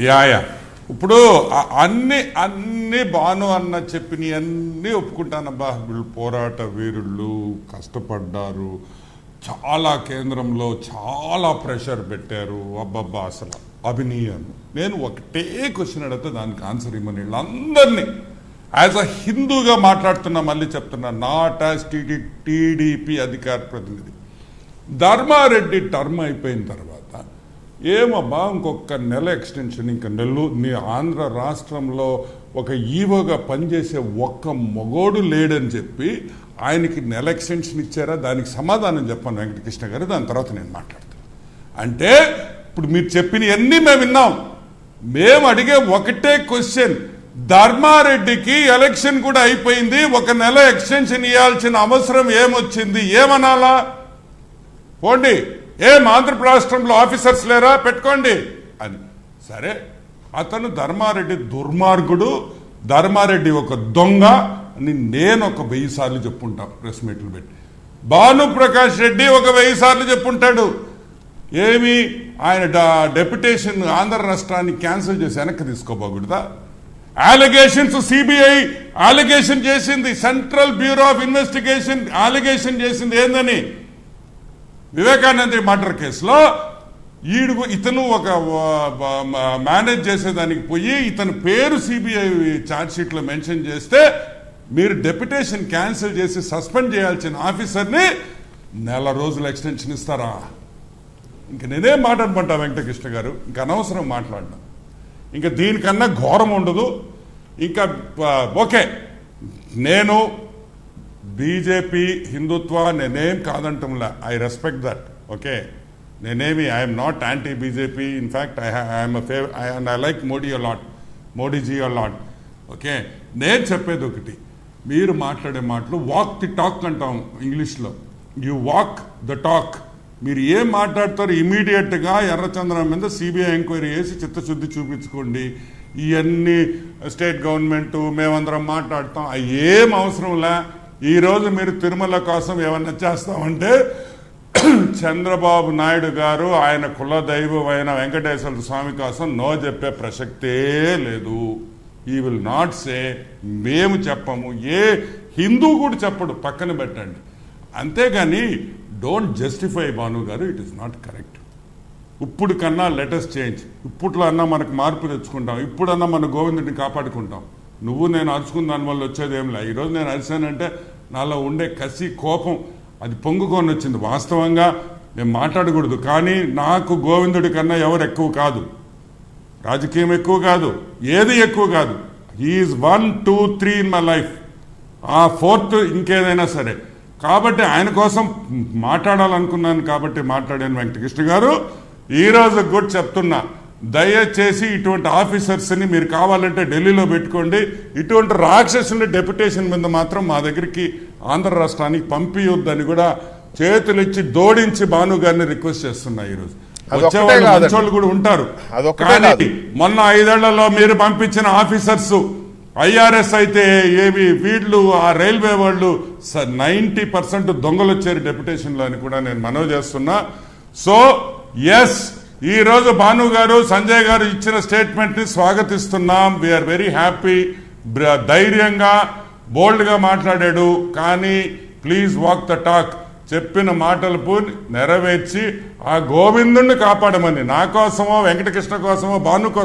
Yeah yeah ఇప్పుడు అన్ని భాను అన్న చెప్పినవి అన్నీ ఒప్పుకుంటానబ్బా. వీళ్ళు పోరాట వీరుళ్ళు, కష్టపడ్డారు, చాలా కేంద్రంలో చాలా ప్రెషర్ పెట్టారు, అబ్బబ్బా అసలు అభినయాన్ని. నేను ఒకటే క్వశ్చన్ అడిగితే దానికి ఆన్సర్ ఇవ్వని వీళ్ళందరినీ యాజ్ అ హిందూగా మాట్లాడుతున్నా, మళ్ళీ చెప్తున్నా, నాట్ యాజ్ టీడీపీ అధికార ప్రతినిధి. ధర్మారెడ్డి టర్మ్ అయిపోయిన తర్వాత ఏమబ్బా ఇంకొక నెల ఎక్స్టెన్షన్, ఇంకా నీ ఆంధ్ర రాష్ట్రంలో ఒక ఈవోగా పనిచేసే ఒక్క మగోడు లేడని చెప్పి ఆయనకి నెల ఎక్స్టెన్షన్ ఇచ్చారా? దానికి సమాధానం చెప్పాను వెంకటకృష్ణ గారు, దాని తర్వాత నేను మాట్లాడతాను. అంటే ఇప్పుడు మీరు చెప్పినవన్నీ మేము విన్నాం. మేము అడిగే ఒకటే క్వశ్చన్, ధర్మారెడ్డికి ఎలక్షన్ కూడా అయిపోయింది, ఒక నెల ఎక్స్టెన్షన్ ఇవ్వాల్సిన అవసరం ఏమొచ్చింది? ఏమనాలా? పోండి, ఏం ఆంధ్ర రాష్ట్రంలో ఆఫీసర్స్ లేరా, పెట్టుకోండి అని. సరే, అతను ధర్మారెడ్డి దుర్మార్గుడు, ధర్మారెడ్డి ఒక దొంగ అని నేను ఒక 1000 సార్లు చెప్పుంటా ప్రెస్ మీట్లు పెట్టి. భానుప్రకాష్ రెడ్డి ఒక 1000 సార్లు చెప్పుంటాడు. ఏమి ఆయన డెప్యుటేషన్ ఆంధ్ర రాష్ట్రాన్ని క్యాన్సిల్ చేసి వెనక్కి తీసుకోబోకూడదా? అలిగేషన్స్ సిబిఐ అలిగేషన్ చేసింది, central bureau of investigation allegation చేసింది ఏందని, వివేకానంద మర్డర్ కేసులో ఇతను ఒక మేనేజ్ చేసేదానికి పోయి ఇతని పేరు సిబిఐ ఛార్జ్షీట్లో మెన్షన్ చేస్తే మీరు డెప్యుటేషన్ క్యాన్సిల్ చేసి సస్పెండ్ చేయాల్సిన ఆఫీసర్ని నెల రోజులు ఎక్స్టెన్షన్ ఇస్తారా? ఇంక నేనేం మాట్లాడమంటా వెంకటకృష్ణ గారు, ఇంక అనవసరం మాట్లాడడం. ఇంకా దీనికన్నా ఘోరం ఉండదు. ఇంకా ఓకే, నేను బీజేపీ హిందుత్వ నేనేం కాదంటంలా, ఐ రెస్పెక్ట్ దట్. ఓకే, నేనేమి I'm not anti BJP, in fact I like Modiji a lot. Okay, నేను చెప్పేది ఒకటి, మీరు మాట్లాడే మాటలు వాక్ ది టాక్ అంటాం ఇంగ్లీష్లో. You walk the talk. మీరు ఏం మాట్లాడతారు ఇమీడియట్గా ఎర్రచంద్రం మీద సిబిఐ ఎంక్వైరీ చేసి చిత్తశుద్ధి చూపించుకోండి. ఇవన్నీ స్టేట్ గవర్నమెంటు మేమందరం మాట్లాడతాం, అవి ఏం అవసరంలే. ఈరోజు మీరు తిరుమల కోసం ఏమన్నా చేస్తామంటే చంద్రబాబు నాయుడు గారు ఆయన కుల దైవమైన వెంకటేశ్వర స్వామి కోసం నో చెప్పే ప్రసక్తే లేదు. ఈ విల్ నాట్ సే, మేము చెప్పము, ఏ హిందూ కూడా చెప్పడు, పక్కన పెట్టండి. అంతేగాని డోంట్ జస్టిఫై భాను గారు, ఇట్ ఈస్ నాట్ కరెక్ట్. ఇప్పుడు కన్నా లెటెస్ట్ చేంజ్. ఇప్పట్లో అన్నా మనకు మార్పు తెచ్చుకుంటాం, ఇప్పుడన్నా మన గోవిందుడిని కాపాడుకుంటాం. నువ్వు నేను అరుచుకున్న దానివల్ల వచ్చేది ఏం లే. ఈరోజు నేను అరిశానంటే నాలో ఉండే కసి కోపం అది పొంగుకొని వచ్చింది. వాస్తవంగా నేను మాట్లాడకూడదు, కానీ నాకు గోవిందుడి కన్నా ఎవరు ఎక్కువ కాదు, రాజకీయం ఎక్కువ కాదు, ఏది ఎక్కువ కాదు. He is 1, 2, 3 in my life. ఆ 4th ఇంకేదైనా సరే. కాబట్టి ఆయన కోసం మాట్లాడాలనుకున్నాను కాబట్టి మాట్లాడాను. వెంకటకృష్ణ గారు, ఈరోజు కూడా చెప్తున్నా, దయచేసి ఇటువంటి ఆఫీసర్స్ని మీరు కావాలంటే ఢిల్లీలో పెట్టుకోండి. ఇటువంటి రాక్షసుని డెప్యుటేషన్ మీద మాత్రం మా దగ్గరికి ఆంధ్ర రాష్ట్రానికి పంపియొద్దని కూడా చేతులిచ్చి దోడించి భాను గారిని రిక్వెస్ట్ చేస్తున్నా. ఈరోజు వచ్చేవాళ్ళు మంచోళ్ళు కూడా ఉంటారు, కానీ మొన్న 5 ఏళ్లలో మీరు పంపించిన ఆఫీసర్స్ ఐఆర్ఎస్ అయితే ఏవి, వీళ్ళు ఆ రైల్వే వాళ్ళు 90% దొంగలు వచ్చారు డెప్యుటేషన్లో అని కూడా నేను మనవి చేస్తున్నా. సో ఎస్, ఈ రోజు భాను గారు, సంజయ్ గారు ఇచ్చిన స్టేట్మెంట్ ని స్వాగతిస్తున్నాం. We are very happy. ధైర్యంగా బోల్డ్గా మాట్లాడాడు, కానీ ప్లీజ్ వాక్ ద టాక్. చెప్పిన మాటలకు నెరవేర్చి ఆ గోవిందుణ్ణి కాపాడమని, నా కోసమో వెంకటకృష్ణ కోసమో భాను